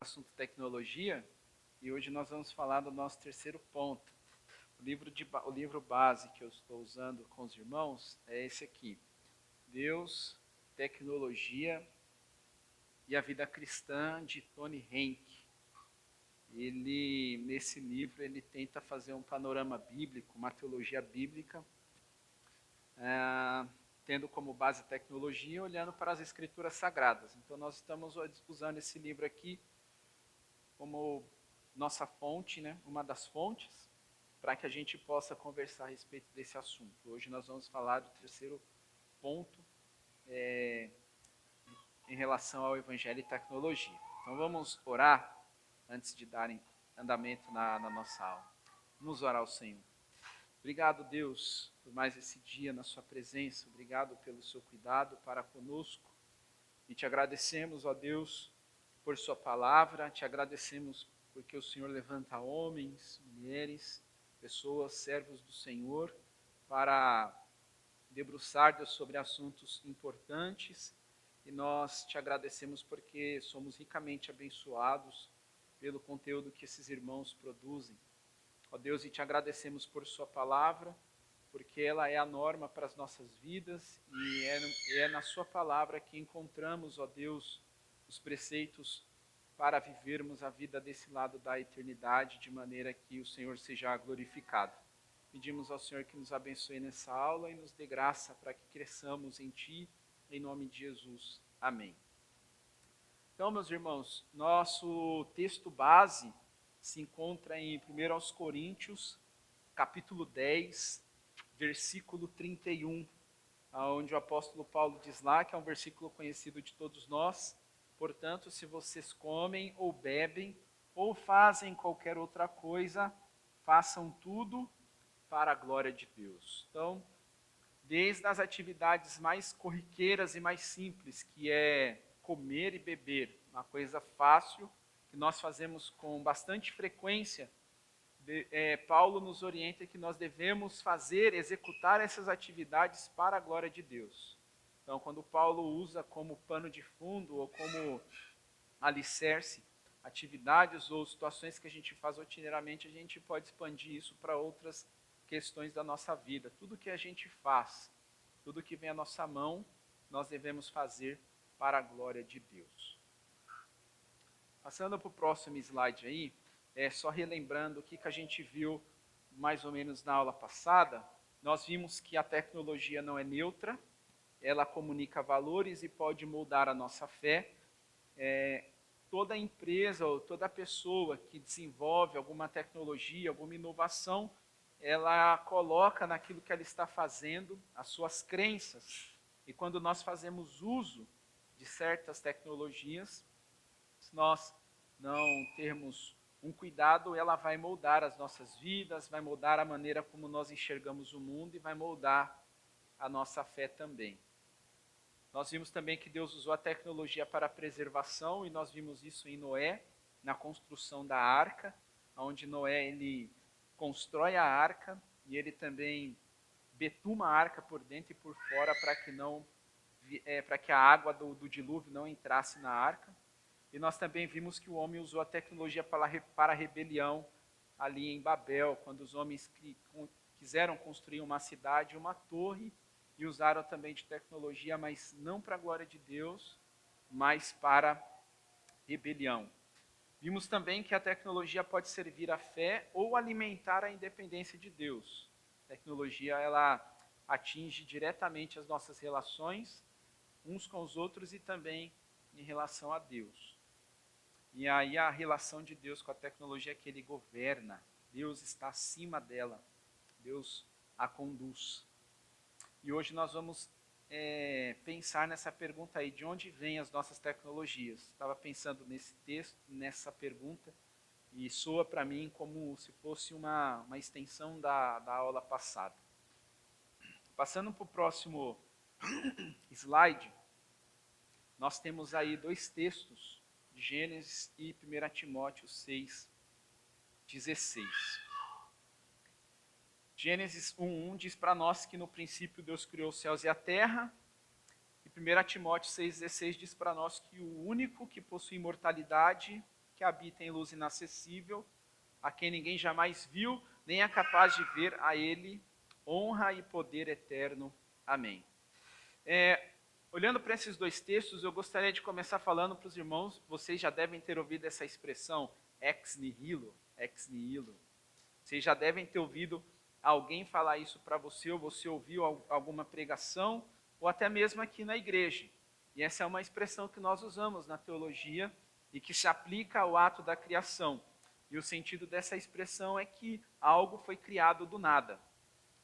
Assunto tecnologia, e hoje nós vamos falar do nosso terceiro ponto. O livro base que eu estou usando com os irmãos é esse aqui: Deus, Tecnologia e a Vida Cristã, de Tony Henke. Nesse livro, ele tenta fazer um panorama bíblico, uma teologia bíblica, tendo como base a tecnologia, olhando para as escrituras sagradas. Então, nós estamos usando esse livro aqui como nossa fonte, né? Uma das fontes, para que a gente possa conversar a respeito desse assunto. Hoje nós vamos falar do terceiro ponto em relação ao Evangelho e tecnologia. Então vamos orar antes de darem andamento na nossa aula. Vamos orar ao Senhor. Obrigado, Deus, por mais esse dia na sua presença. Obrigado pelo seu cuidado para conosco. E te agradecemos, ó Deus, por sua palavra. Te agradecemos porque o Senhor levanta homens, mulheres, pessoas, servos do Senhor, para debruçar, Deus, sobre assuntos importantes. E nós te agradecemos porque somos ricamente abençoados pelo conteúdo que esses irmãos produzem. Ó Deus, e te agradecemos por sua palavra, porque ela é a norma para as nossas vidas e é na sua palavra que encontramos, ó Deus, os preceitos para vivermos a vida desse lado da eternidade, de maneira que o Senhor seja glorificado. Pedimos ao Senhor que nos abençoe nessa aula e nos dê graça para que cresçamos em Ti, em nome de Jesus. Amém. Então, meus irmãos, nosso texto base se encontra em 1 Coríntios, capítulo 10, versículo 31, onde o apóstolo Paulo diz lá, que é um versículo conhecido de todos nós: portanto, se vocês comem ou bebem ou fazem qualquer outra coisa, façam tudo para a glória de Deus. Então, desde as atividades mais corriqueiras e mais simples, que é comer e beber, uma coisa fácil, que nós fazemos com bastante frequência, Paulo nos orienta que nós devemos fazer, executar essas atividades para a glória de Deus. Então, quando Paulo usa como pano de fundo ou como alicerce atividades ou situações que a gente faz rotineiramente, a gente pode expandir isso para outras questões da nossa vida. Tudo que a gente faz, tudo que vem à nossa mão, nós devemos fazer para a glória de Deus. Passando para o próximo slide aí, só relembrando o que a gente viu mais ou menos na aula passada. Nós vimos que a tecnologia não é neutra, ela comunica valores e pode moldar a nossa fé. Toda empresa ou toda pessoa que desenvolve alguma tecnologia, alguma inovação, ela coloca naquilo que ela está fazendo as suas crenças. E quando nós fazemos uso de certas tecnologias, se nós não termos um cuidado, ela vai moldar as nossas vidas, vai moldar a maneira como nós enxergamos o mundo e vai moldar a nossa fé também. Nós vimos também que Deus usou a tecnologia para a preservação, e nós vimos isso em Noé, na construção da arca, onde Noé ele constrói a arca e ele também betuma a arca por dentro e por fora para que a água do dilúvio não entrasse na arca. E nós também vimos que o homem usou a tecnologia para a rebelião ali em Babel, quando os homens quiseram construir uma cidade, uma torre, e usaram também de tecnologia, mas não para a glória de Deus, mas para rebelião. Vimos também que a tecnologia pode servir à fé ou alimentar a independência de Deus. A tecnologia, ela atinge diretamente as nossas relações uns com os outros e também em relação a Deus. E aí a relação de Deus com a tecnologia é que ele governa. Deus está acima dela. Deus a conduz. E hoje nós vamos pensar nessa pergunta aí: de onde vêm as nossas tecnologias? Estava pensando nesse texto, nessa pergunta, e soa para mim como se fosse uma extensão da aula passada. Passando para o próximo slide, nós temos aí dois textos, de Gênesis e 1 Timóteo 6, 16. Gênesis 1:1 diz para nós que no princípio Deus criou os céus e a terra. E 1 Timóteo 6,16 diz para nós que o único que possui imortalidade, que habita em luz inacessível, a quem ninguém jamais viu, nem é capaz de ver, a ele honra e poder eterno. Amém. Olhando para esses dois textos, eu gostaria de começar falando para os irmãos, vocês já devem ter ouvido essa expressão, ex nihilo, ex nihilo. Vocês já devem ter ouvido alguém falar isso para você, ou você ouviu alguma pregação, ou até mesmo aqui na igreja. E essa é uma expressão que nós usamos na teologia e que se aplica ao ato da criação. E o sentido dessa expressão é que algo foi criado do nada.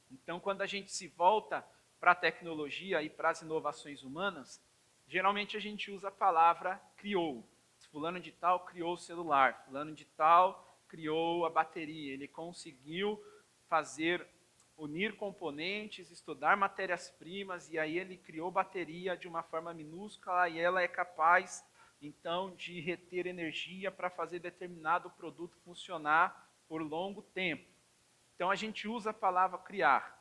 Então, quando a gente se volta para a tecnologia e para as inovações humanas, geralmente a gente usa a palavra criou. Fulano de tal criou o celular, fulano de tal criou a bateria, ele conseguiu unir componentes, estudar matérias-primas, e aí ele criou bateria de uma forma minúscula e ela é capaz, então, de reter energia para fazer determinado produto funcionar por longo tempo. Então, a gente usa a palavra criar.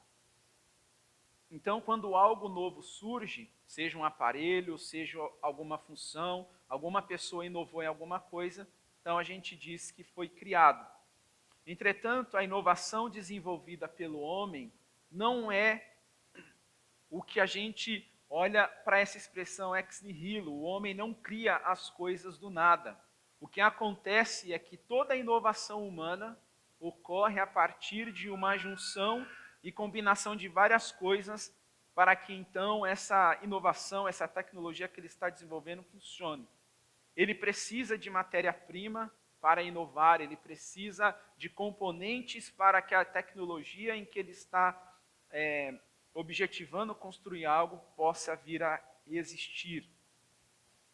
Então, quando algo novo surge, seja um aparelho, seja alguma função, alguma pessoa inovou em alguma coisa, então a gente diz que foi criado. Entretanto, a inovação desenvolvida pelo homem não é o que a gente olha para essa expressão ex nihilo. O homem não cria as coisas do nada. O que acontece é que toda inovação humana ocorre a partir de uma junção e combinação de várias coisas para que então essa inovação, essa tecnologia que ele está desenvolvendo funcione. Ele precisa de matéria-prima para inovar, ele precisa de componentes para que a tecnologia em que ele está objetivando construir algo possa vir a existir.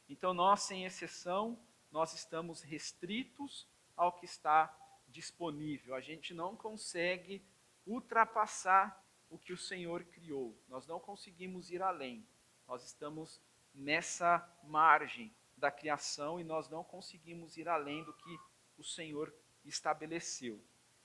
Então nós, sem exceção, nós estamos restritos ao que está disponível. A gente não consegue ultrapassar o que o Senhor criou. Nós não conseguimos ir além. Nós estamos nessa margem da criação e nós não conseguimos ir além do que o Senhor estabeleceu.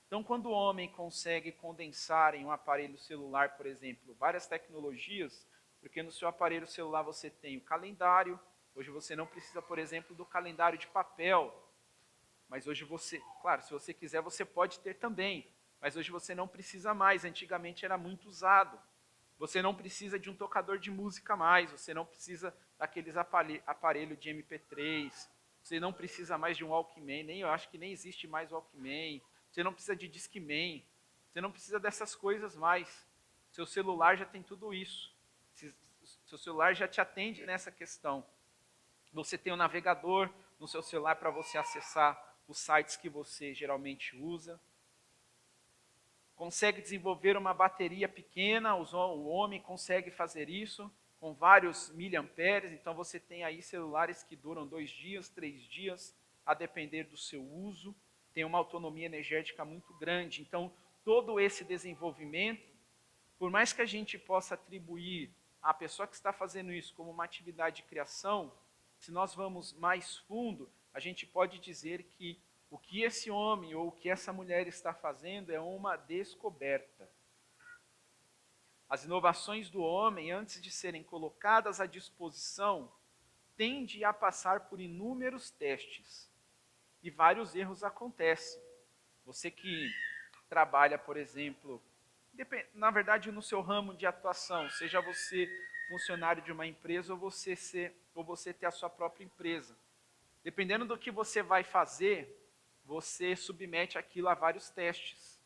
Então, quando o homem consegue condensar em um aparelho celular, por exemplo, várias tecnologias, porque no seu aparelho celular você tem o calendário, hoje você não precisa, por exemplo, do calendário de papel, mas hoje você, claro, se você quiser, você pode ter também, mas hoje você não precisa mais, antigamente era muito usado. Você não precisa de um tocador de música mais, você não precisa daqueles aparelhos de MP3, você não precisa mais de um Walkman, eu acho que nem existe mais Walkman, você não precisa de Discman, você não precisa dessas coisas mais. Seu celular já tem tudo isso. Seu celular já te atende nessa questão. Você tem um navegador no seu celular para você acessar os sites que você geralmente usa. Consegue desenvolver uma bateria pequena, o homem consegue fazer isso com vários miliamperes, então você tem aí celulares que duram 2 dias, 3 dias, a depender do seu uso, tem uma autonomia energética muito grande. Então, todo esse desenvolvimento, por mais que a gente possa atribuir à pessoa que está fazendo isso como uma atividade de criação, se nós vamos mais fundo, a gente pode dizer que o que esse homem ou o que essa mulher está fazendo é uma descoberta. As inovações do homem, antes de serem colocadas à disposição, tendem a passar por inúmeros testes. E vários erros acontecem. Você que trabalha, por exemplo, na verdade no seu ramo de atuação, seja você funcionário de uma empresa ou você ter a sua própria empresa. Dependendo do que você vai fazer, você submete aquilo a vários testes.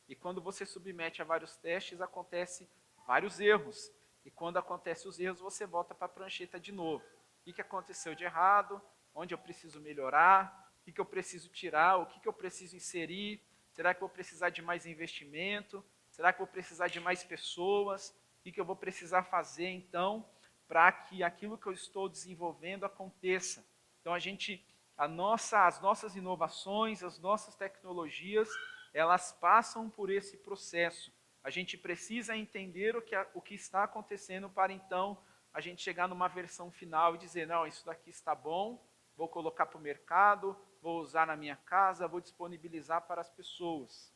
E quando você submete a vários testes, acontecem vários erros. E quando acontecem os erros, você volta para a prancheta de novo. O que aconteceu de errado? Onde eu preciso melhorar? O que eu preciso tirar? O que eu preciso inserir? Será que eu vou precisar de mais investimento? Será que eu vou precisar de mais pessoas? O que eu vou precisar fazer, então, para que aquilo que eu estou desenvolvendo aconteça? Então, as nossas inovações, as nossas tecnologias, elas passam por esse processo. A gente precisa entender o que está acontecendo para, então, a gente chegar numa versão final e dizer, não, isso daqui está bom, vou colocar para o mercado, vou usar na minha casa, vou disponibilizar para as pessoas.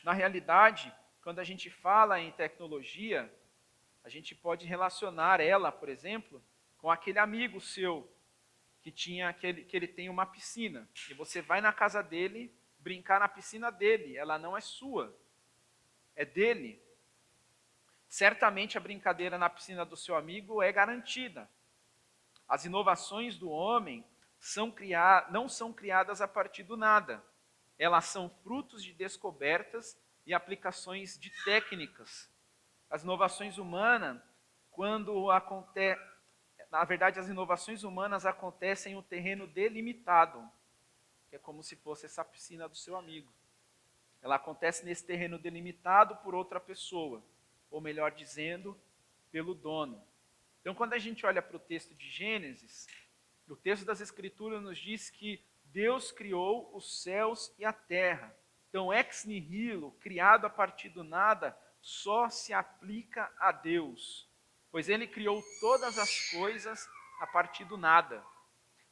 Na realidade, quando a gente fala em tecnologia, a gente pode relacionar ela, por exemplo, com aquele amigo seu que ele tem uma piscina. E você vai na casa dele, brincar na piscina dele. Ela não é sua, é dele. Certamente a brincadeira na piscina do seu amigo é garantida. As inovações do homem não são criadas a partir do nada. Elas são frutos de descobertas e aplicações de técnicas. As inovações humanas, na verdade, as inovações humanas acontecem em um terreno delimitado, que é como se fosse essa piscina do seu amigo. Ela acontece nesse terreno delimitado por outra pessoa, ou melhor dizendo, pelo dono. Então, quando a gente olha para o texto de Gênesis, o texto das Escrituras nos diz que Deus criou os céus e a terra. Então, ex nihilo, criado a partir do nada, só se aplica a Deus, pois Ele criou todas as coisas a partir do nada.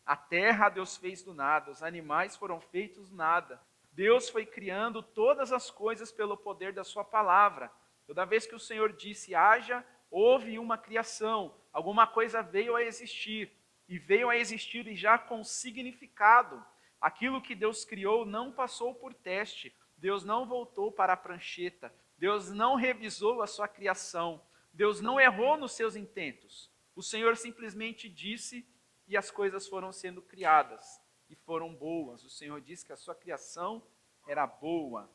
A terra Deus fez do nada, os animais foram feitos do nada. Deus foi criando todas as coisas pelo poder da sua palavra. Toda vez que o Senhor disse haja, houve uma criação, alguma coisa veio a existir, e veio a existir e já com significado. Aquilo que Deus criou não passou por teste, Deus não voltou para a prancheta, Deus não revisou a sua criação, Deus não errou nos seus intentos. O Senhor simplesmente disse e as coisas foram sendo criadas e foram boas. O Senhor disse que a sua criação era boa.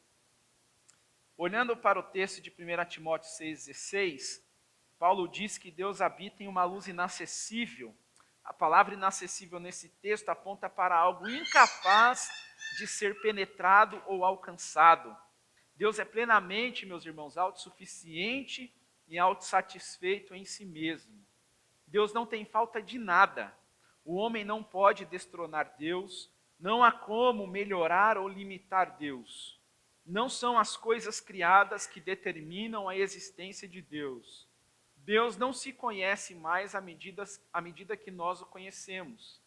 Olhando para o texto de 1 Timóteo 6,16, Paulo diz que Deus habita em uma luz inacessível. A palavra inacessível nesse texto aponta para algo incapaz de ser penetrado ou alcançado. Deus é plenamente, meus irmãos, autossuficiente e autossatisfeito em si mesmo. Deus não tem falta de nada. O homem não pode destronar Deus, não há como melhorar ou limitar Deus. Não são as coisas criadas que determinam a existência de Deus. Deus não se conhece mais à medida que nós o conhecemos.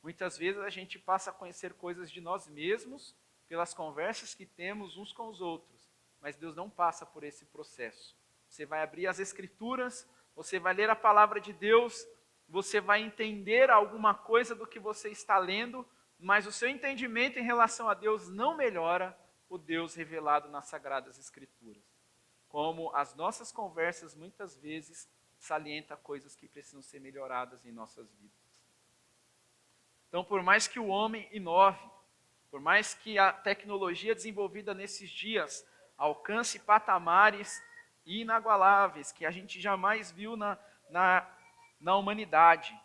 Muitas vezes a gente passa a conhecer coisas de nós mesmos pelas conversas que temos uns com os outros, mas Deus não passa por esse processo. Você vai abrir as Escrituras, você vai ler a palavra de Deus, você vai entender alguma coisa do que você está lendo, mas o seu entendimento em relação a Deus não melhora o Deus revelado nas Sagradas Escrituras. Como as nossas conversas muitas vezes salientam coisas que precisam ser melhoradas em nossas vidas. Então, por mais que o homem inove, por mais que a tecnologia desenvolvida nesses dias alcance patamares inagualáveis, que a gente jamais viu na humanidade,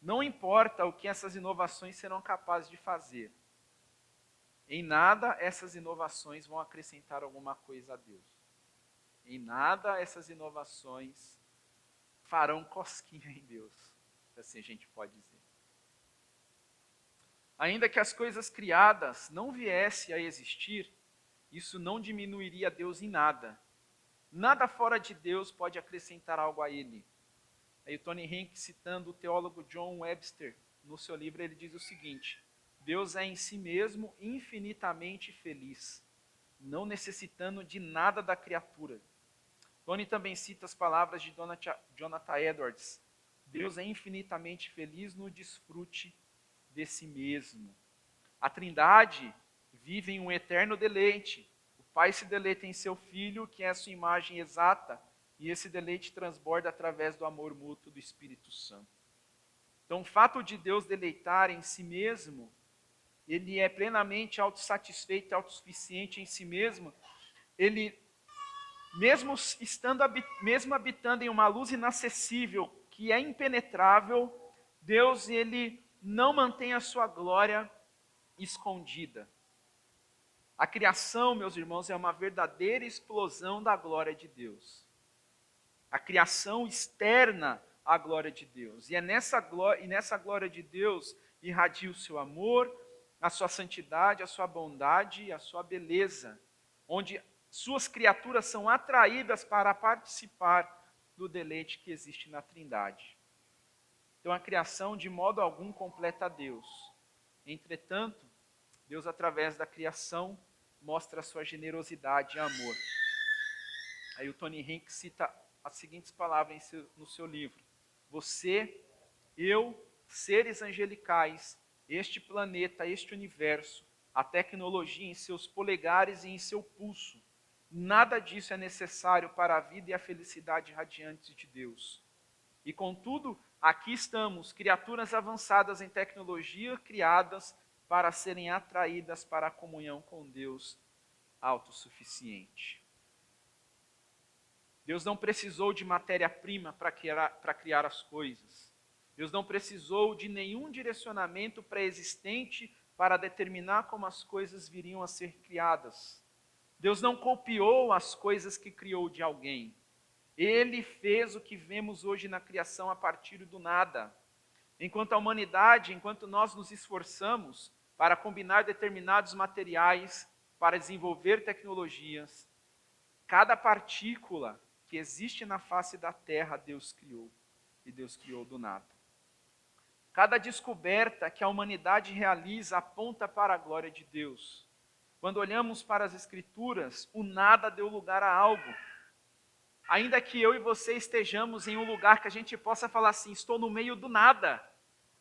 não importa o que essas inovações serão capazes de fazer. Em nada essas inovações vão acrescentar alguma coisa a Deus. Em nada essas inovações farão cosquinha em Deus, se assim a gente pode dizer. Ainda que as coisas criadas não viessem a existir, isso não diminuiria Deus em nada. Nada fora de Deus pode acrescentar algo a Ele. Aí o Tony Hanks, citando o teólogo John Webster, no seu livro, ele diz o seguinte: Deus é em si mesmo infinitamente feliz, não necessitando de nada da criatura. Tony também cita as palavras de Jonathan Edwards: Deus é infinitamente feliz no desfrute de si mesmo. A Trindade vive em um eterno deleite. O Pai se deleita em seu Filho, que é a sua imagem exata, e esse deleite transborda através do amor mútuo do Espírito Santo. Então, o fato de Deus deleitar em si mesmo, Ele é plenamente autossatisfeito, autossuficiente em si mesmo. Ele, mesmo habitando em uma luz inacessível, que é impenetrável, Deus, Ele não mantém a sua glória escondida. A criação, meus irmãos, é uma verdadeira explosão da glória de Deus. A criação externa à glória de Deus. E nessa glória de Deus irradia o seu amor, a sua santidade, a sua bondade e a sua beleza, onde suas criaturas são atraídas para participar do deleite que existe na Trindade. Então a criação de modo algum completa a Deus. Entretanto, Deus através da criação mostra a sua generosidade e amor. Aí o Tony Hanks cita as seguintes palavras no seu livro: Você, eu seres angelicais, este planeta, este universo, a tecnologia em seus polegares e em seu pulso. Nada disso é necessário para a vida e a felicidade radiantes de Deus. E contudo, aqui estamos, criaturas avançadas em tecnologia, criadas para serem atraídas para a comunhão com Deus autossuficiente. Deus não precisou de matéria-prima para criar as coisas. Deus não precisou de nenhum direcionamento pré-existente para determinar como as coisas viriam a ser criadas. Deus não copiou as coisas que criou de alguém. Ele fez o que vemos hoje na criação a partir do nada. Enquanto a humanidade, enquanto nós nos esforçamos para combinar determinados materiais, para desenvolver tecnologias, cada partícula que existe na face da Terra, Deus criou. E Deus criou do nada. Cada descoberta que a humanidade realiza aponta para a glória de Deus. Quando olhamos para as Escrituras, o nada deu lugar a algo. Ainda que eu e você estejamos em um lugar que a gente possa falar assim, estou no meio do nada.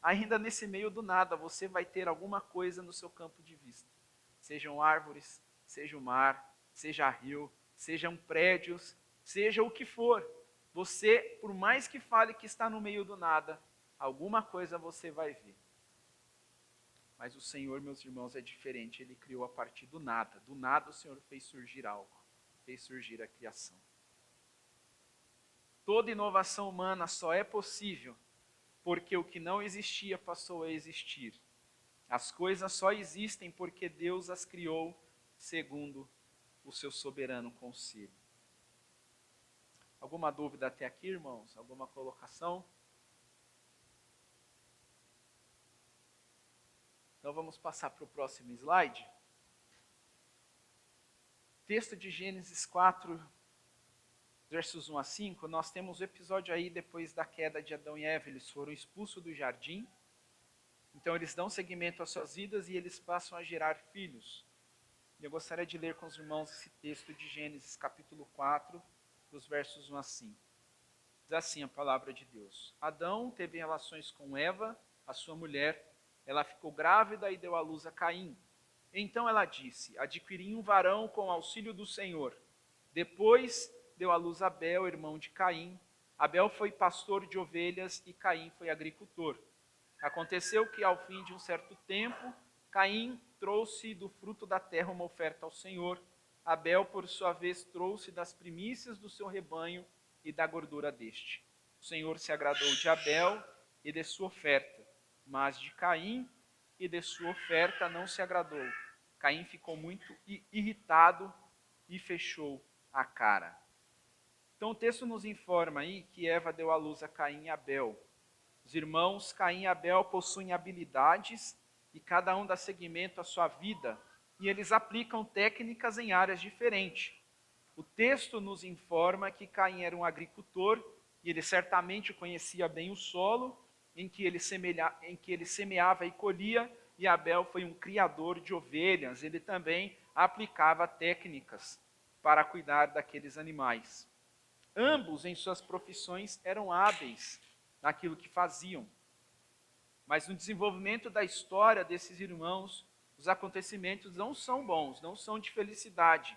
Ainda nesse meio do nada, você vai ter alguma coisa no seu campo de vista. Sejam árvores, seja o mar, seja rio, sejam prédios, seja o que for. Você, por mais que fale que está no meio do nada, alguma coisa você vai ver. Mas o Senhor, meus irmãos, é diferente. Ele criou a partir do nada. Do nada o Senhor fez surgir algo. Fez surgir a criação. Toda inovação humana só é possível porque o que não existia passou a existir. As coisas só existem porque Deus as criou segundo o seu soberano conselho. Alguma dúvida até aqui, irmãos? Alguma colocação? Então vamos passar para o próximo slide. Texto de Gênesis 4, versos 1 a 5, nós temos o episódio aí depois da queda de Adão e Eva. Eles foram expulsos do jardim. Então eles dão seguimento às suas vidas e eles passam a gerar filhos. Eu gostaria de ler com os irmãos esse texto de Gênesis capítulo 4, dos versos 1 a 5. Diz assim a palavra de Deus. Adão teve relações com Eva, a sua mulher. Ela ficou grávida e deu à luz a Caim. Então ela disse, adquiri um varão com auxílio do Senhor. Depois deu à luz Abel, irmão de Caim. Abel foi pastor de ovelhas e Caim foi agricultor. Aconteceu que ao fim de um certo tempo, Caim trouxe do fruto da terra uma oferta ao Senhor. Abel, por sua vez, trouxe das primícias do seu rebanho e da gordura deste. O Senhor se agradou de Abel e de sua oferta, mas de Caim e de sua oferta não se agradou. Caim ficou muito irritado e fechou a cara. Então o texto nos informa aí que Eva deu à luz a Caim e Abel. Os irmãos Caim e Abel possuem habilidades e cada um dá seguimento à sua vida e eles aplicam técnicas em áreas diferentes. O texto nos informa que Caim era um agricultor e ele certamente conhecia bem o solo em que ele semeava e colhia, e Abel foi um criador de ovelhas. Ele também aplicava técnicas para cuidar daqueles animais. Ambos, em suas profissões, eram hábeis naquilo que faziam. Mas no desenvolvimento da história desses irmãos, os acontecimentos não são bons, não são de felicidade.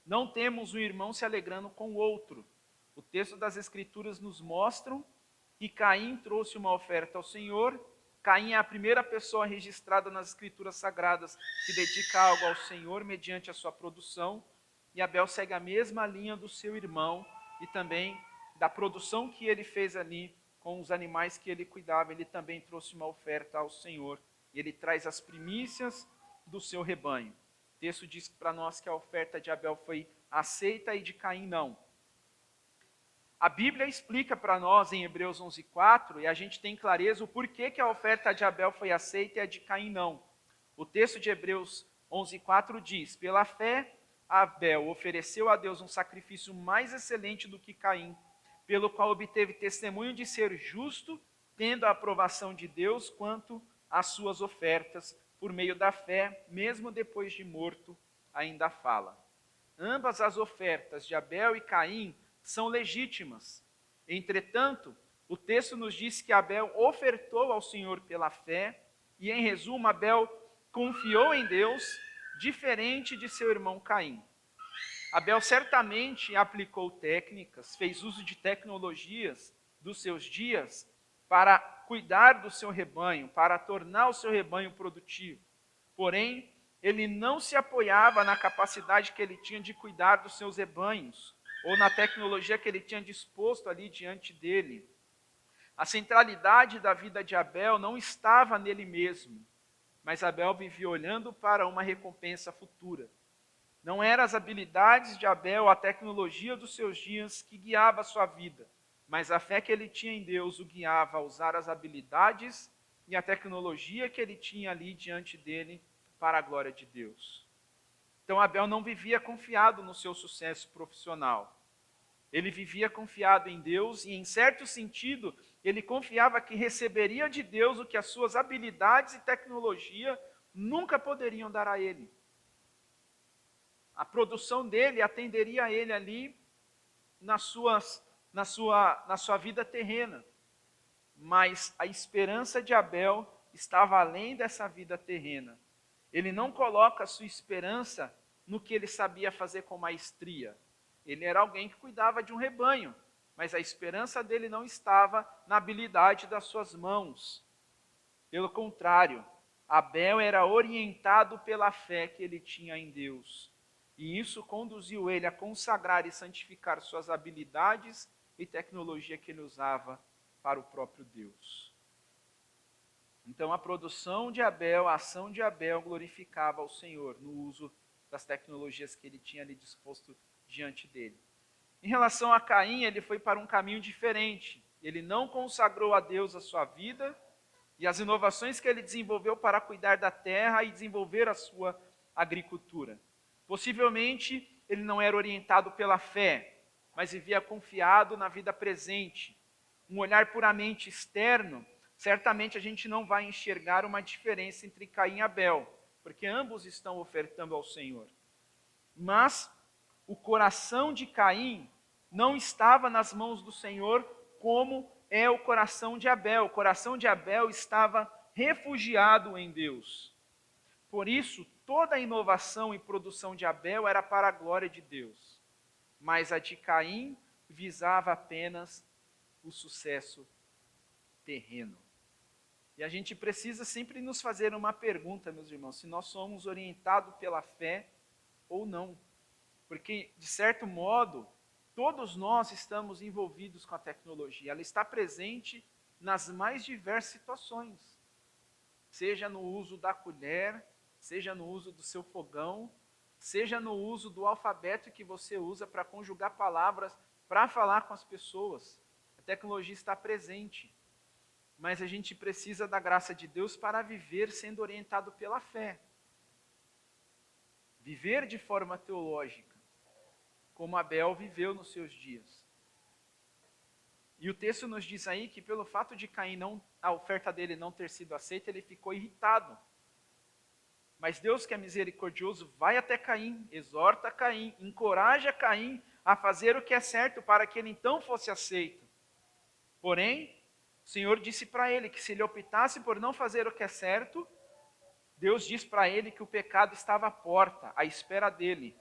Não temos um irmão se alegrando com o outro. O texto das Escrituras nos mostra que Caim trouxe uma oferta ao Senhor. Caim é a primeira pessoa registrada nas Escrituras Sagradas que dedica algo ao Senhor mediante a sua produção. E Abel segue a mesma linha do seu irmão e também da produção que ele fez ali com os animais que ele cuidava. Ele também trouxe uma oferta ao Senhor. Ele traz as primícias do seu rebanho. O texto diz para nós que a oferta de Abel foi aceita e de Caim não. A Bíblia explica para nós em Hebreus 11:4, e a gente tem clareza o porquê que a oferta de Abel foi aceita e a de Caim não. O texto de Hebreus 11:4 diz, pela fé, Abel ofereceu a Deus um sacrifício mais excelente do que Caim, pelo qual obteve testemunho de ser justo, tendo a aprovação de Deus quanto às suas ofertas, por meio da fé, mesmo depois de morto, ainda fala. Ambas as ofertas de Abel e Caim são legítimas. Entretanto, O texto nos diz que Abel ofertou ao Senhor pela fé, e em resumo, Abel confiou em Deus, diferente de seu irmão Caim. Abel certamente aplicou técnicas, fez uso de tecnologias dos seus dias para cuidar do seu rebanho, para tornar o seu rebanho produtivo. Porém, ele não se apoiava na capacidade que ele tinha de cuidar dos seus rebanhos, ou na tecnologia que ele tinha disposto ali diante dele. A centralidade da vida de Abel não estava nele mesmo, mas Abel vivia olhando para uma recompensa futura. Não eram as habilidades de Abel, a tecnologia dos seus dias que guiava a sua vida, mas a fé que ele tinha em Deus o guiava a usar as habilidades e a tecnologia que ele tinha ali diante dele para a glória de Deus. Então Abel não vivia confiado no seu sucesso profissional. Ele vivia confiado em Deus e, em certo sentido, ele confiava que receberia de Deus o que as suas habilidades e tecnologia nunca poderiam dar a ele. A produção dele atenderia a ele ali na sua vida terrena. Mas a esperança de Abel estava além dessa vida terrena. Ele não coloca a sua esperança no que ele sabia fazer com maestria. Ele era alguém que cuidava de um rebanho, mas a esperança dele não estava na habilidade das suas mãos. Pelo contrário, Abel era orientado pela fé que ele tinha em Deus. E isso conduziu ele a consagrar e santificar suas habilidades e tecnologia que ele usava para o próprio Deus. Então a produção de Abel, a ação de Abel glorificava ao Senhor no uso das tecnologias que ele tinha ali disposto diante dele. Em relação a Caim, ele foi para um caminho diferente. Ele não consagrou a Deus a sua vida e as inovações que ele desenvolveu para cuidar da terra e desenvolver a sua agricultura. Possivelmente, ele não era orientado pela fé, mas vivia confiado na vida presente. Um olhar puramente externo, certamente a gente não vai enxergar uma diferença entre Caim e Abel, porque ambos estão ofertando ao Senhor. Mas o coração de Caim não estava nas mãos do Senhor como é o coração de Abel. O coração de Abel estava refugiado em Deus. Por isso, toda a inovação e produção de Abel era para a glória de Deus, mas a de Caim visava apenas o sucesso terreno. E a gente precisa sempre nos fazer uma pergunta, meus irmãos, se nós somos orientados pela fé ou não. Porque, de certo modo, todos nós estamos envolvidos com a tecnologia. Ela está presente nas mais diversas situações. Seja no uso da colher, seja no uso do seu fogão, seja no uso do alfabeto que você usa para conjugar palavras, para falar com as pessoas. A tecnologia está presente. Mas a gente precisa da graça de Deus para viver sendo orientado pela fé. Viver de forma teológica, como Abel viveu nos seus dias. E o texto nos diz aí que pelo fato de Caim a oferta dele não ter sido aceita, ele ficou irritado. Mas Deus, que é misericordioso, vai até Caim, exorta Caim, encoraja Caim a fazer o que é certo para que ele então fosse aceito. Porém, o Senhor disse para ele que se ele optasse por não fazer o que é certo, Deus diz para ele que o pecado estava à porta, à espera dele.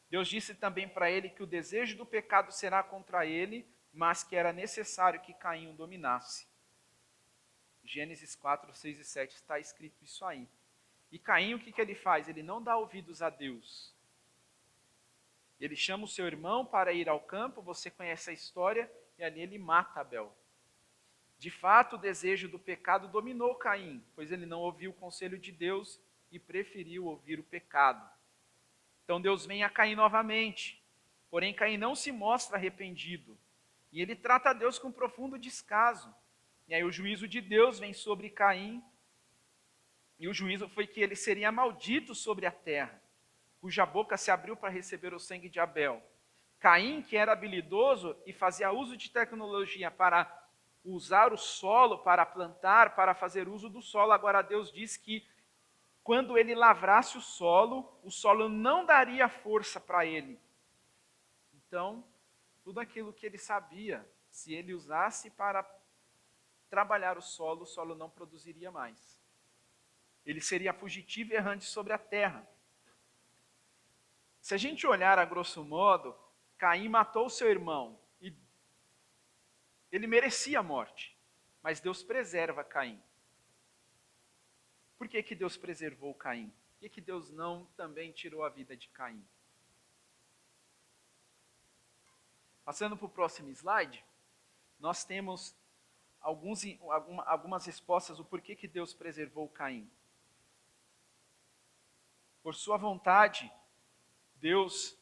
Deus disse também para ele que o desejo do pecado será contra ele, mas que era necessário que Caim o dominasse. Gênesis 4, 6 e 7 está escrito isso aí. E Caim, o que ele faz? Ele não dá ouvidos a Deus. Ele chama o seu irmão para ir ao campo, você conhece a história, e ali ele mata Abel. De fato, o desejo do pecado dominou Caim, pois ele não ouviu o conselho de Deus e preferiu ouvir o pecado. Então Deus vem a Caim novamente, porém Caim não se mostra arrependido, e ele trata a Deus com profundo descaso. E aí o juízo de Deus vem sobre Caim, e o juízo foi que ele seria maldito sobre a terra, cuja boca se abriu para receber o sangue de Abel. Caim, que era habilidoso e fazia uso de tecnologia para usar o solo, para plantar, para fazer uso do solo, agora Deus diz que quando ele lavrasse o solo não daria força para ele. Então, tudo aquilo que ele sabia, se ele usasse para trabalhar o solo não produziria mais. Ele seria fugitivo e errante sobre a terra. Se a gente olhar a grosso modo, Caim matou seu irmão e ele merecia a morte, mas Deus preserva Caim. Por que Deus preservou Caim? Por que Deus não também tirou a vida de Caim? Passando para o próximo slide, nós temos algumas respostas do porquê que Deus preservou Caim. Por sua vontade, Deus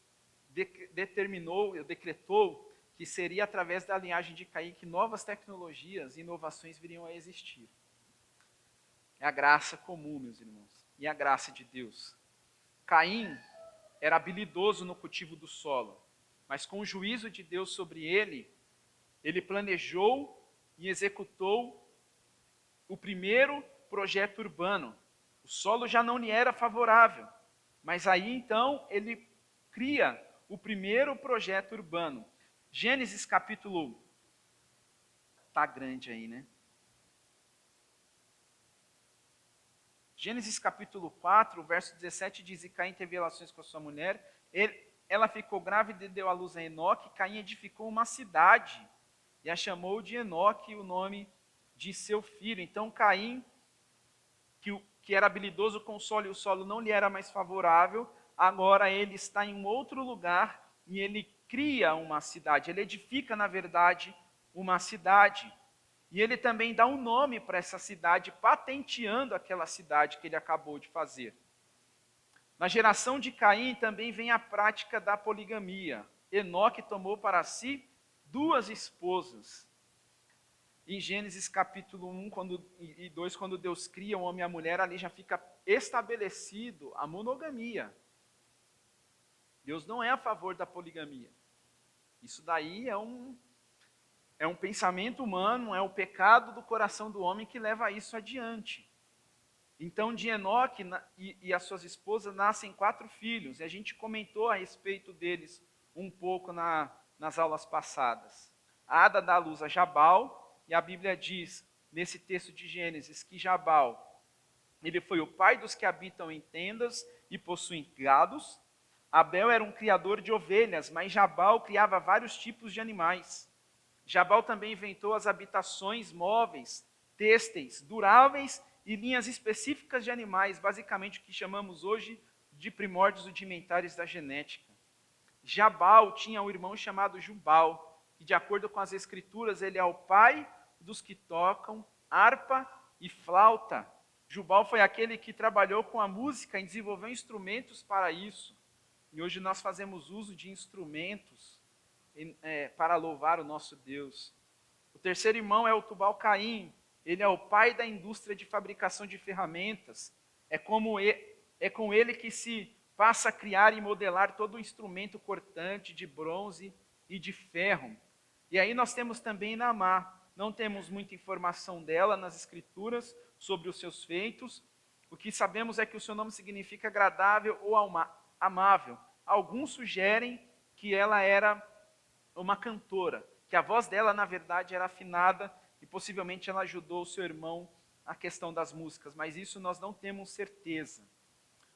decretou que seria através da linhagem de Caim que novas tecnologias e inovações viriam a existir. É a graça comum, meus irmãos, e a graça de Deus. Caim era habilidoso no cultivo do solo, mas com o juízo de Deus sobre ele, ele planejou e executou o primeiro projeto urbano. O solo já não lhe era favorável, mas aí então ele cria o primeiro projeto urbano. Gênesis capítulo... Tá grande aí, né? Gênesis capítulo 4, verso 17 diz: e Caim teve relações com a sua mulher, ela ficou grávida e deu à luz a Enoque. Caim edificou uma cidade e a chamou de Enoque, o nome de seu filho. Então Caim, que era habilidoso com o solo e o solo não lhe era mais favorável, agora ele está em um outro lugar e ele cria uma cidade. Ele edifica, na verdade, uma cidade. E ele também dá um nome para essa cidade, patenteando aquela cidade que ele acabou de fazer. Na geração de Caim também vem a prática da poligamia. Enoque tomou para si 2 esposas. Em Gênesis capítulo 1 e 2, quando Deus cria o homem e a mulher, ali já fica estabelecido a monogamia. Deus não é a favor da poligamia. Isso daí é um pensamento humano, é o pecado do coração do homem que leva isso adiante. Então, de Enoque e as suas esposas nascem 4 filhos, e a gente comentou a respeito deles um pouco nas aulas passadas. Ada dá luz a Jabal, e a Bíblia diz, nesse texto de Gênesis, que Jabal, ele foi o pai dos que habitam em tendas e possuem gados. Abel era um criador de ovelhas, mas Jabal criava vários tipos de animais. Jabal também inventou as habitações móveis, têxteis, duráveis e linhas específicas de animais, basicamente o que chamamos hoje de primórdios rudimentares da genética. Jabal tinha um irmão chamado Jubal, e de acordo com as escrituras, ele é o pai dos que tocam harpa e flauta. Jubal foi aquele que trabalhou com a música e desenvolveu instrumentos para isso. E hoje nós fazemos uso de instrumentos para louvar o nosso Deus. O terceiro irmão é o Tubal-Caim. Ele é o pai da indústria de fabricação de ferramentas. É com ele que se passa a criar e modelar todo o instrumento cortante de bronze e de ferro. E aí nós temos também Naamá. Não temos muita informação dela nas escrituras sobre os seus feitos. O que sabemos é que o seu nome significa agradável ou amável. Alguns sugerem que ela era uma cantora, que a voz dela, na verdade, era afinada e possivelmente ela ajudou o seu irmão na questão das músicas, mas isso nós não temos certeza.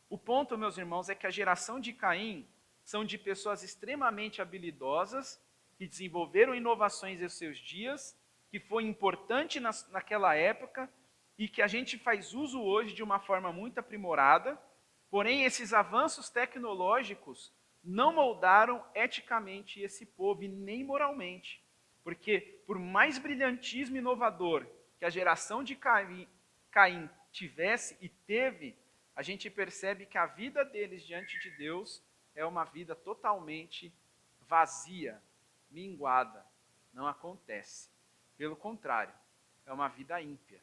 O ponto, meus irmãos, é que a geração de Caim são de pessoas extremamente habilidosas, que desenvolveram inovações em seus dias, que foi importante naquela época e que a gente faz uso hoje de uma forma muito aprimorada, porém esses avanços tecnológicos não moldaram eticamente esse povo e nem moralmente, porque por mais brilhantismo inovador que a geração de Caim tivesse e teve, a gente percebe que a vida deles diante de Deus é uma vida totalmente vazia, minguada, não acontece. Pelo contrário, é uma vida ímpia.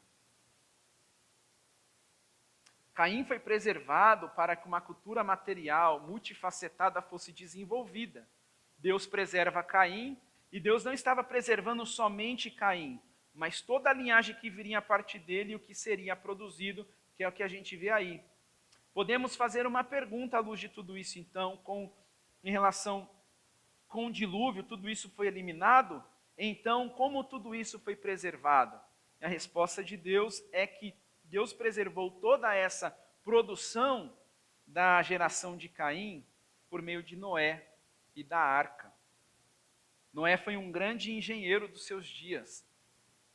Caim foi preservado para que uma cultura material multifacetada fosse desenvolvida. Deus preserva Caim, e Deus não estava preservando somente Caim, mas toda a linhagem que viria a partir dele e o que seria produzido, que é o que a gente vê aí. Podemos fazer uma pergunta à luz de tudo isso, então, em relação com o dilúvio, tudo isso foi eliminado? Então, como tudo isso foi preservado? E a resposta de Deus é que Deus preservou toda essa produção da geração de Caim por meio de Noé e da arca. Noé foi um grande engenheiro dos seus dias.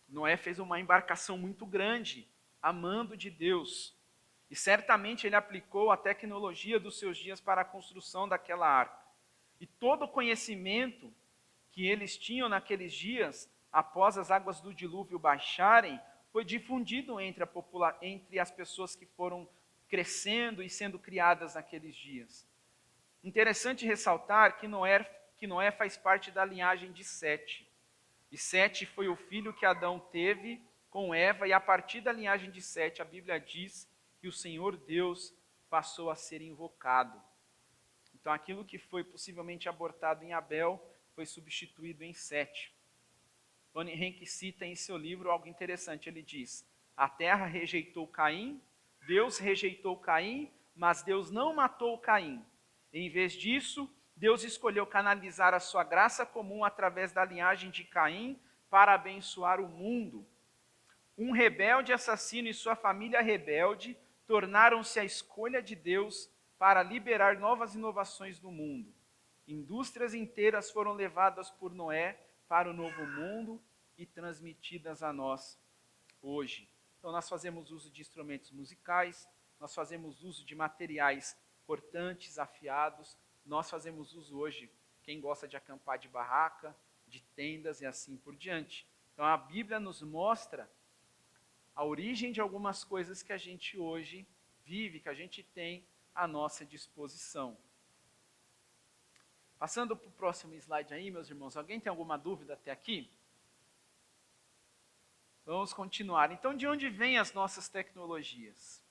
Noé fez uma embarcação muito grande, a mando de Deus. E certamente ele aplicou a tecnologia dos seus dias para a construção daquela arca. E todo o conhecimento que eles tinham naqueles dias, após as águas do dilúvio baixarem, foi difundido entre as pessoas que foram crescendo e sendo criadas naqueles dias. Interessante ressaltar que Noé faz parte da linhagem de Sete. E Sete foi o filho que Adão teve com Eva, e a partir da linhagem de Sete, a Bíblia diz que o Senhor Deus passou a ser invocado. Então aquilo que foi possivelmente abortado em Abel foi substituído em Sete. Tony Henke cita em seu livro algo interessante. Ele diz: a terra rejeitou Caim, Deus rejeitou Caim, mas Deus não matou Caim. Em vez disso, Deus escolheu canalizar a sua graça comum através da linhagem de Caim para abençoar o mundo. Um rebelde assassino e sua família rebelde tornaram-se a escolha de Deus para liberar novas inovações no mundo. Indústrias inteiras foram levadas por Noé para o novo mundo e transmitidas a nós hoje. Então nós fazemos uso de instrumentos musicais, nós fazemos uso de materiais cortantes, afiados, nós fazemos uso hoje, quem gosta de acampar de barraca, de tendas e assim por diante. Então a Bíblia nos mostra a origem de algumas coisas que a gente hoje vive, que a gente tem à nossa disposição. Passando para o próximo slide aí, meus irmãos, alguém tem alguma dúvida até aqui? Vamos continuar. Então, de onde vêm as nossas tecnologias?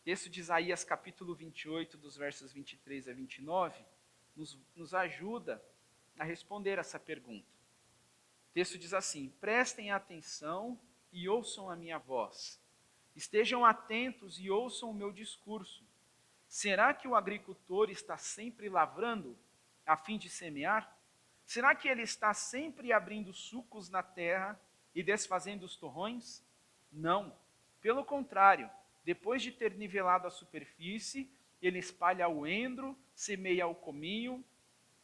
Texto de Isaías, capítulo 28, dos versos 23 a 29, nos ajuda a responder essa pergunta. O texto diz assim: prestem atenção e ouçam a minha voz. Estejam atentos e ouçam o meu discurso. Será que o agricultor está sempre lavrando a fim de semear? Será que ele está sempre abrindo sulcos na terra e desfazendo os torrões? Não. Pelo contrário, depois de ter nivelado a superfície, ele espalha o endro, semeia o cominho,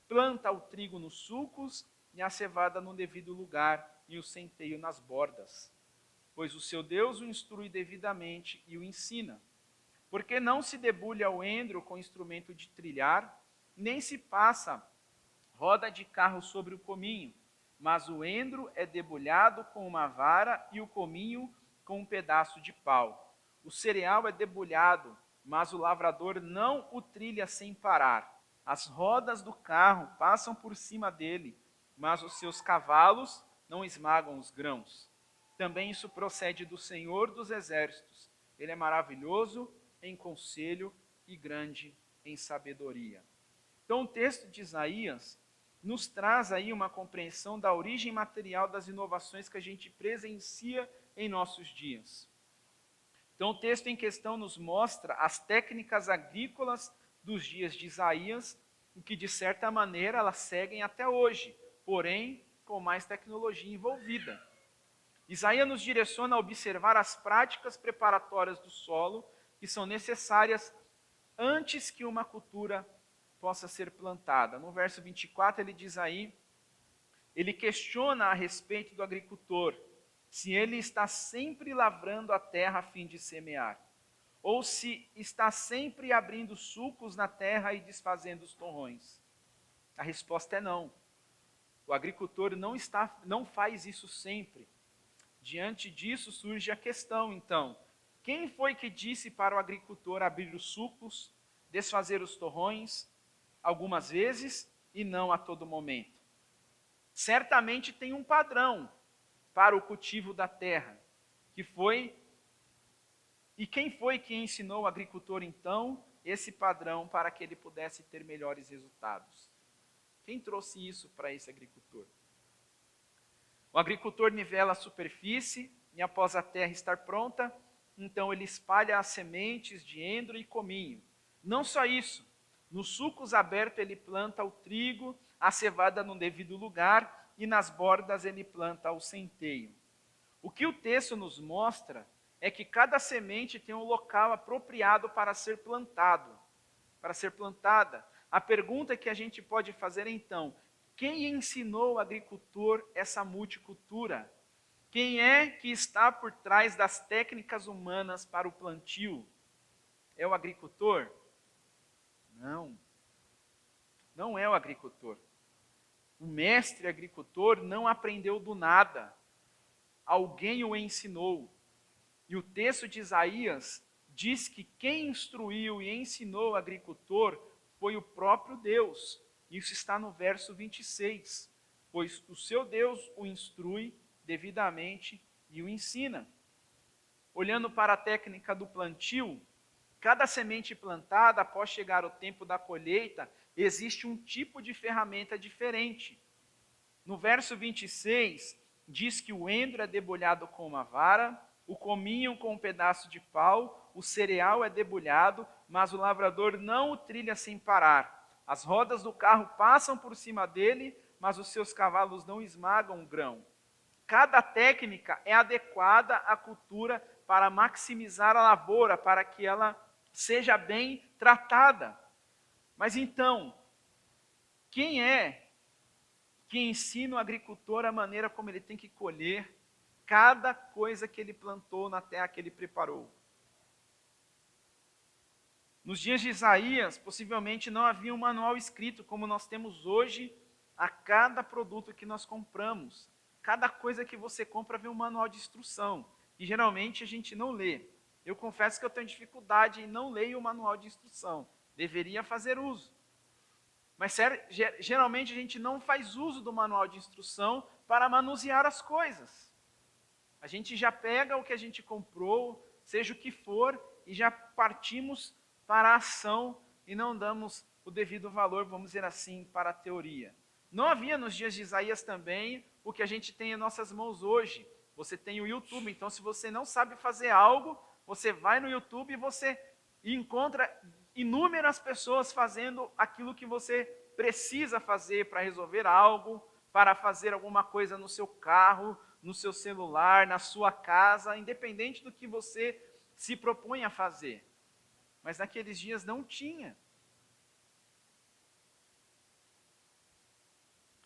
planta o trigo nos sulcos e a cevada no devido lugar e o centeio nas bordas. Pois o seu Deus o instrui devidamente e o ensina. Porque não se debulha o endro com instrumento de trilhar, nem se passa roda de carro sobre o cominho, mas o endro é debulhado com uma vara e o cominho com um pedaço de pau. O cereal é debulhado, mas o lavrador não o trilha sem parar. As rodas do carro passam por cima dele, mas os seus cavalos não esmagam os grãos. Também isso procede do Senhor dos Exércitos. Ele é maravilhoso em conselho e grande em sabedoria. Então o texto de Isaías nos traz aí uma compreensão da origem material das inovações que a gente presencia em nossos dias. Então o texto em questão nos mostra as técnicas agrícolas dos dias de Isaías, o que de certa maneira elas seguem até hoje, porém com mais tecnologia envolvida. Isaías nos direciona a observar as práticas preparatórias do solo que são necessárias antes que uma cultura possa ser plantada. No verso 24 ele diz aí, ele questiona a respeito do agricultor, se ele está sempre lavrando a terra a fim de semear, ou se está sempre abrindo sulcos na terra e desfazendo os torrões. A resposta é não. O agricultor não faz isso sempre. Diante disso surge a questão, então, quem foi que disse para o agricultor abrir os sulcos, desfazer os torrões, algumas vezes e não a todo momento? Certamente tem um padrão para o cultivo da terra, e quem foi que ensinou o agricultor, então, esse padrão para que ele pudesse ter melhores resultados? Quem trouxe isso para esse agricultor? O agricultor nivela a superfície e após a terra estar pronta, então ele espalha as sementes de endro e cominho. Não só isso, nos sulcos abertos ele planta o trigo, a cevada no devido lugar e nas bordas ele planta o centeio. O que o texto nos mostra é que cada semente tem um local apropriado para ser plantado, para ser plantada. A pergunta que a gente pode fazer então, quem ensinou o agricultor essa multicultura? Quem é que está por trás das técnicas humanas para o plantio? É o agricultor? Não, não é o agricultor. O mestre agricultor não aprendeu do nada. Alguém o ensinou. E o texto de Isaías diz que quem instruiu e ensinou o agricultor foi o próprio Deus. Isso está no verso 26. Pois o seu Deus o instrui devidamente e o ensina. Olhando para a técnica do plantio, cada semente plantada, após chegar o tempo da colheita, existe um tipo de ferramenta diferente. No verso 26, diz que o endro é debulhado com uma vara, o cominho com um pedaço de pau, o cereal é debulhado, mas o lavrador não o trilha sem parar. As rodas do carro passam por cima dele, mas os seus cavalos não esmagam o grão. Cada técnica é adequada à cultura para maximizar a lavoura, para que ela seja bem tratada. Mas então, quem é que ensina o agricultor a maneira como ele tem que colher cada coisa que ele plantou na terra que ele preparou? Nos dias de Isaías, possivelmente não havia um manual escrito como nós temos hoje a cada produto que nós compramos. Cada coisa que você compra vem um manual de instrução, e geralmente a gente não lê. Eu confesso que eu tenho dificuldade em não ler o manual de instrução. Deveria fazer uso. Mas geralmente a gente não faz uso do manual de instrução para manusear as coisas. A gente já pega o que a gente comprou, seja o que for, e já partimos para a ação e não damos o devido valor, vamos dizer assim, para a teoria. Não havia nos dias de Isaías também o que a gente tem em nossas mãos hoje. Você tem o YouTube, então se você não sabe fazer algo, você vai no YouTube e você encontra inúmeras pessoas fazendo aquilo que você precisa fazer para resolver algo, para fazer alguma coisa no seu carro, no seu celular, na sua casa, independente do que você se propõe a fazer. Mas naqueles dias não tinha.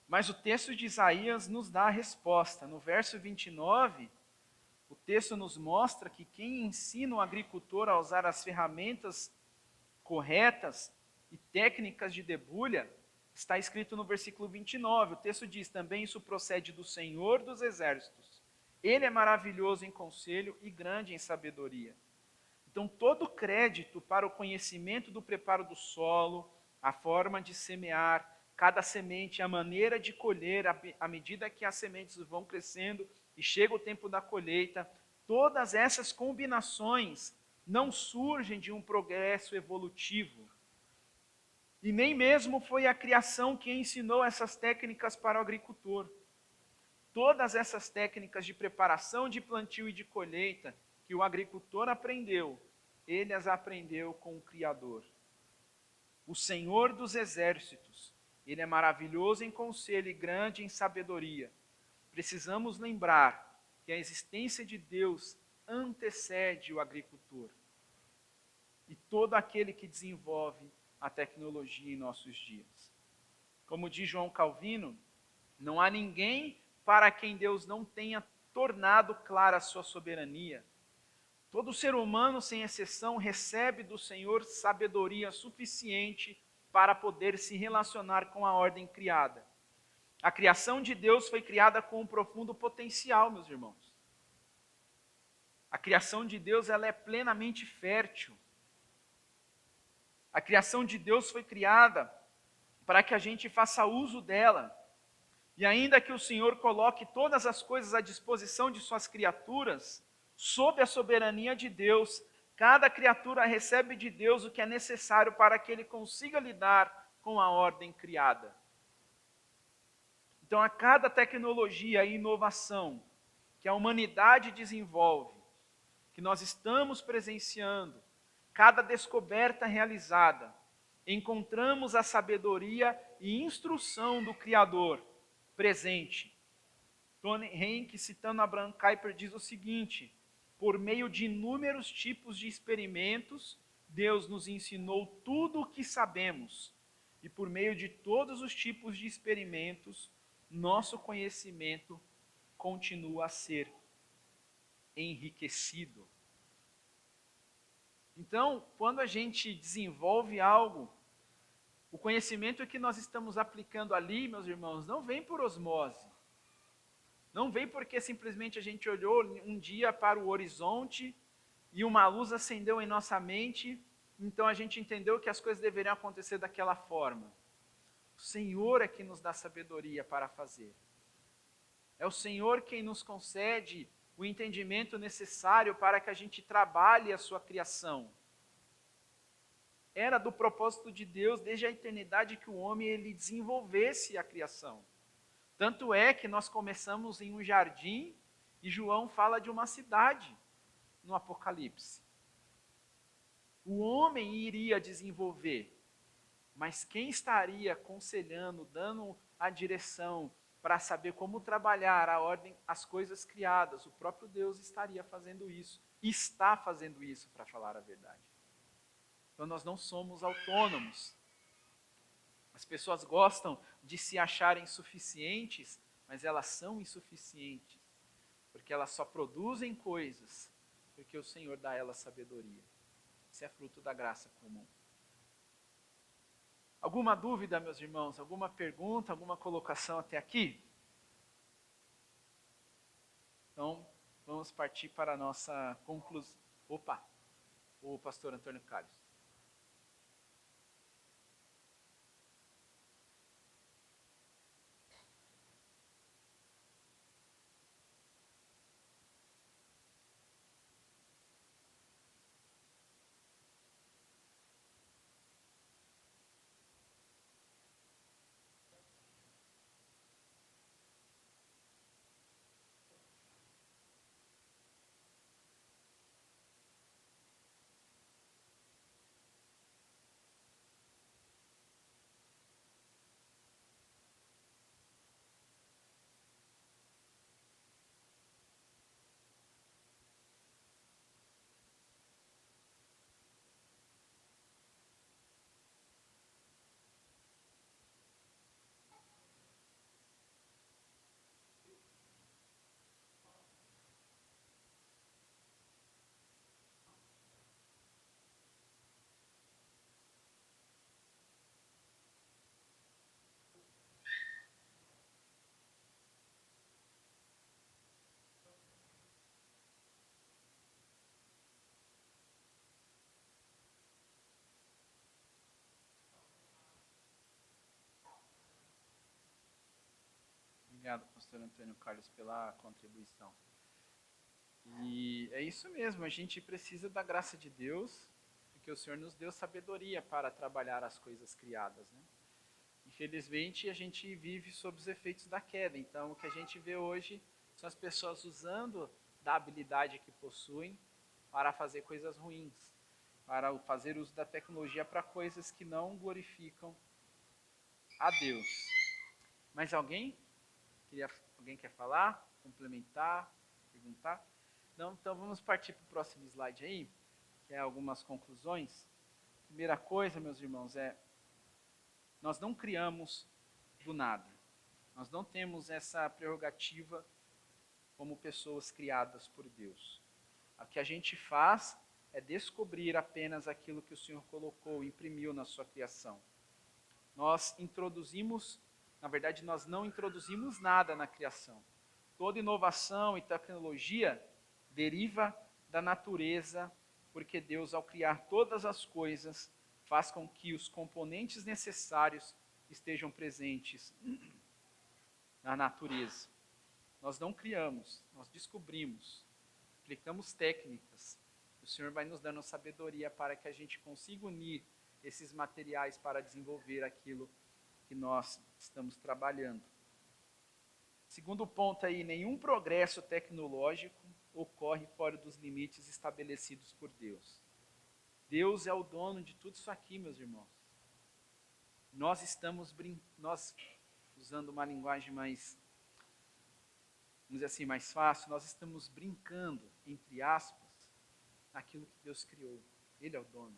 Mas o texto de Isaías nos dá a resposta. No verso 29, o texto nos mostra que quem ensina o agricultor a usar as ferramentas corretas e técnicas de debulha, está escrito no versículo 29. O texto diz: também isso procede do Senhor dos Exércitos. Ele é maravilhoso em conselho e grande em sabedoria. Então, todo crédito para o conhecimento do preparo do solo, a forma de semear, cada semente, a maneira de colher, à medida que as sementes vão crescendo e chega o tempo da colheita, todas essas combinações não surgem de um progresso evolutivo. E nem mesmo foi a criação que ensinou essas técnicas para o agricultor. Todas essas técnicas de preparação de plantio e de colheita que o agricultor aprendeu, ele as aprendeu com o Criador. O Senhor dos Exércitos, ele é maravilhoso em conselho e grande em sabedoria. Precisamos lembrar que a existência de Deus antecede o agricultor e todo aquele que desenvolve a tecnologia em nossos dias. Como diz João Calvino, não há ninguém para quem Deus não tenha tornado clara a sua soberania. Todo ser humano, sem exceção, recebe do Senhor sabedoria suficiente para poder se relacionar com a ordem criada. A criação de Deus foi criada com um profundo potencial, meus irmãos. A criação de Deus, ela é plenamente fértil. A criação de Deus foi criada para que a gente faça uso dela. E ainda que o Senhor coloque todas as coisas à disposição de suas criaturas, sob a soberania de Deus, cada criatura recebe de Deus o que é necessário para que ele consiga lidar com a ordem criada. Então, a cada tecnologia e inovação que a humanidade desenvolve, que nós estamos presenciando, cada descoberta realizada, encontramos a sabedoria e instrução do Criador presente. Tony Henk, citando Abraham Kuyper, diz o seguinte: por meio de inúmeros tipos de experimentos, Deus nos ensinou tudo o que sabemos. E por meio de todos os tipos de experimentos, nosso conhecimento continua a ser enriquecido. Então, quando a gente desenvolve algo, o conhecimento que nós estamos aplicando ali, meus irmãos, não vem por osmose. Não vem porque simplesmente a gente olhou um dia para o horizonte e uma luz acendeu em nossa mente, então a gente entendeu que as coisas deveriam acontecer daquela forma. O Senhor é que nos dá sabedoria para fazer. É o Senhor quem nos concede o entendimento necessário para que a gente trabalhe a sua criação. Era do propósito de Deus desde a eternidade que o homem ele desenvolvesse a criação. Tanto é que nós começamos em um jardim e João fala de uma cidade no Apocalipse. O homem iria desenvolver, mas quem estaria aconselhando, dando a direção para saber como trabalhar a ordem, as coisas criadas? O próprio Deus estaria fazendo isso, está fazendo isso, para falar a verdade. Então nós não somos autônomos. As pessoas gostam de se acharem suficientes, mas elas são insuficientes, porque elas só produzem coisas porque o Senhor dá a elas sabedoria. Isso é fruto da graça comum. Alguma dúvida, meus irmãos? Alguma pergunta, alguma colocação até aqui? Então, vamos partir para a nossa conclusão. Opa, o pastor Antônio Carlos. Obrigado, pastor Antônio Carlos, pela contribuição. E é isso mesmo, a gente precisa da graça de Deus, porque o Senhor nos deu sabedoria para trabalhar as coisas criadas, né? Infelizmente, a gente vive sob os efeitos da queda, então o que a gente vê hoje são as pessoas usando da habilidade que possuem para fazer coisas ruins, para fazer uso da tecnologia para coisas que não glorificam a Deus. Mas alguém quer falar, complementar, perguntar? Não, então vamos partir para o próximo slide aí, que é algumas conclusões. Primeira coisa, meus irmãos, nós não criamos do nada. Nós não temos essa prerrogativa como pessoas criadas por Deus. O que a gente faz é descobrir apenas aquilo que o Senhor colocou, imprimiu na sua criação. Nós introduzimos, na verdade, nós não introduzimos nada na criação. Toda inovação e tecnologia deriva da natureza, porque Deus, ao criar todas as coisas, faz com que os componentes necessários estejam presentes na natureza. Nós não criamos, nós descobrimos, aplicamos técnicas. O Senhor vai nos dando sabedoria para que a gente consiga unir esses materiais para desenvolver aquilo que nós estamos trabalhando. Segundo ponto aí, nenhum progresso tecnológico ocorre fora dos limites estabelecidos por Deus. Deus é o dono de tudo isso aqui, meus irmãos. Nós estamos usando uma linguagem mais dizer assim, mais fácil, nós estamos brincando, entre aspas, naquilo que Deus criou. Ele é o dono.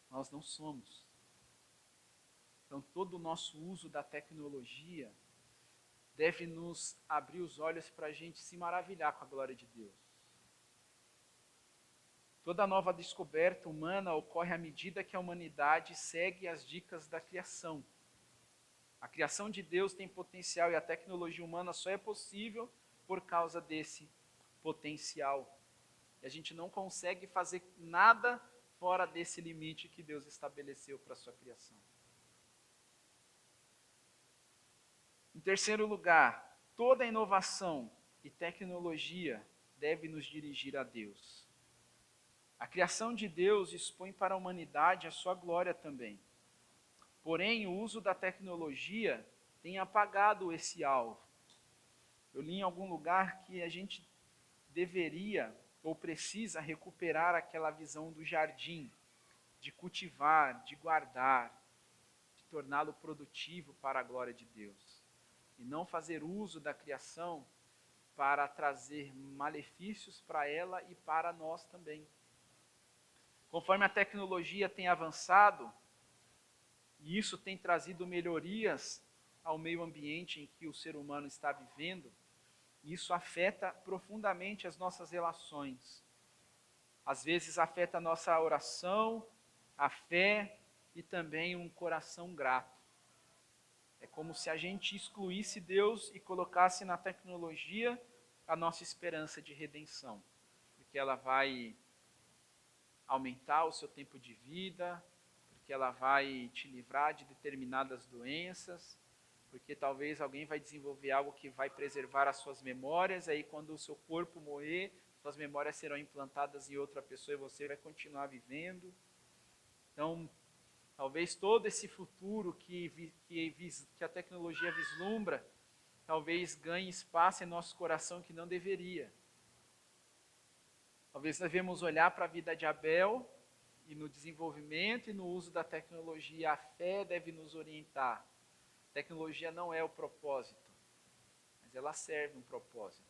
Nós não somos. Então, todo o nosso uso da tecnologia deve nos abrir os olhos para a gente se maravilhar com a glória de Deus. Toda nova descoberta humana ocorre à medida que a humanidade segue as dicas da criação. A criação de Deus tem potencial e a tecnologia humana só é possível por causa desse potencial. E a gente não consegue fazer nada fora desse limite que Deus estabeleceu para a sua criação. Em terceiro lugar, toda inovação e tecnologia deve nos dirigir a Deus. A criação de Deus expõe para a humanidade a sua glória também. Porém, o uso da tecnologia tem apagado esse alvo. Eu li em algum lugar que a gente deveria ou precisa recuperar aquela visão do jardim, de cultivar, de guardar, de torná-lo produtivo para a glória de Deus. E não fazer uso da criação para trazer malefícios para ela e para nós também. Conforme a tecnologia tem avançado, e isso tem trazido melhorias ao meio ambiente em que o ser humano está vivendo, isso afeta profundamente as nossas relações. Às vezes afeta a nossa oração, a fé e também um coração grato. É como se a gente excluísse Deus e colocasse na tecnologia a nossa esperança de redenção, porque ela vai aumentar o seu tempo de vida, porque ela vai te livrar de determinadas doenças, porque talvez alguém vai desenvolver algo que vai preservar as suas memórias, aí quando o seu corpo morrer, suas memórias serão implantadas em outra pessoa e você vai continuar vivendo. Então, talvez todo esse futuro que a tecnologia vislumbra, talvez ganhe espaço em nosso coração que não deveria. Talvez devemos olhar para a vida de Abel e no desenvolvimento e no uso da tecnologia, a fé deve nos orientar. A tecnologia não é o propósito, mas ela serve um propósito.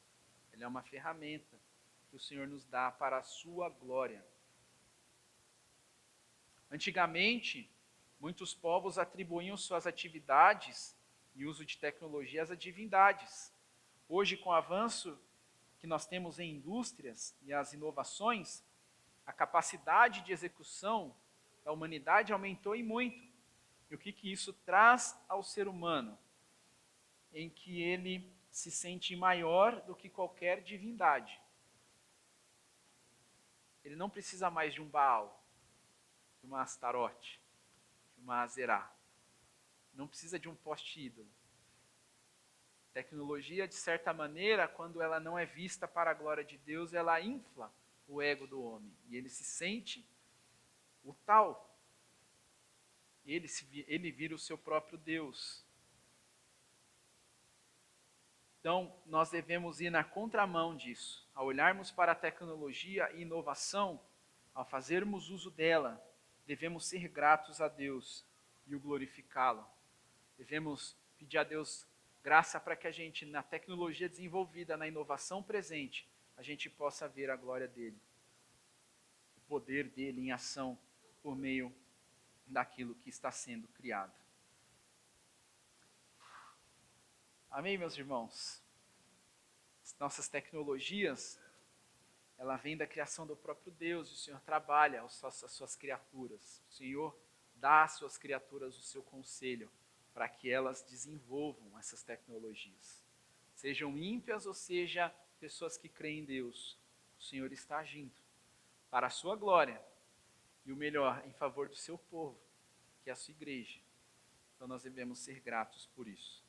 Ela é uma ferramenta que o Senhor nos dá para a sua glória. Antigamente, muitos povos atribuíam suas atividades e uso de tecnologias a divindades. Hoje, com o avanço que nós temos em indústrias e as inovações, a capacidade de execução da humanidade aumentou e muito. E o que isso traz ao ser humano? Em que ele se sente maior do que qualquer divindade. Ele não precisa mais de um Baal, de uma Astarote, de uma Azerá. Não precisa de um poste ídolo. Tecnologia, de certa maneira, quando ela não é vista para a glória de Deus, ela infla o ego do homem. E ele se sente o tal. Ele vira o seu próprio Deus. Então, nós devemos ir na contramão disso. Ao olharmos para a tecnologia e inovação, ao fazermos uso dela, devemos ser gratos a Deus e o glorificá-lo. Devemos pedir a Deus graça para que a gente, na tecnologia desenvolvida, na inovação presente, a gente possa ver a glória dele, o poder dele em ação por meio daquilo que está sendo criado. Amém, meus irmãos? As nossas tecnologias, ela vem da criação do próprio Deus, o Senhor trabalha as suas criaturas, o Senhor dá às suas criaturas o seu conselho, para que elas desenvolvam essas tecnologias. Sejam ímpias ou seja pessoas que creem em Deus, o Senhor está agindo para a sua glória e o melhor, em favor do seu povo, que é a sua igreja. Então nós devemos ser gratos por isso.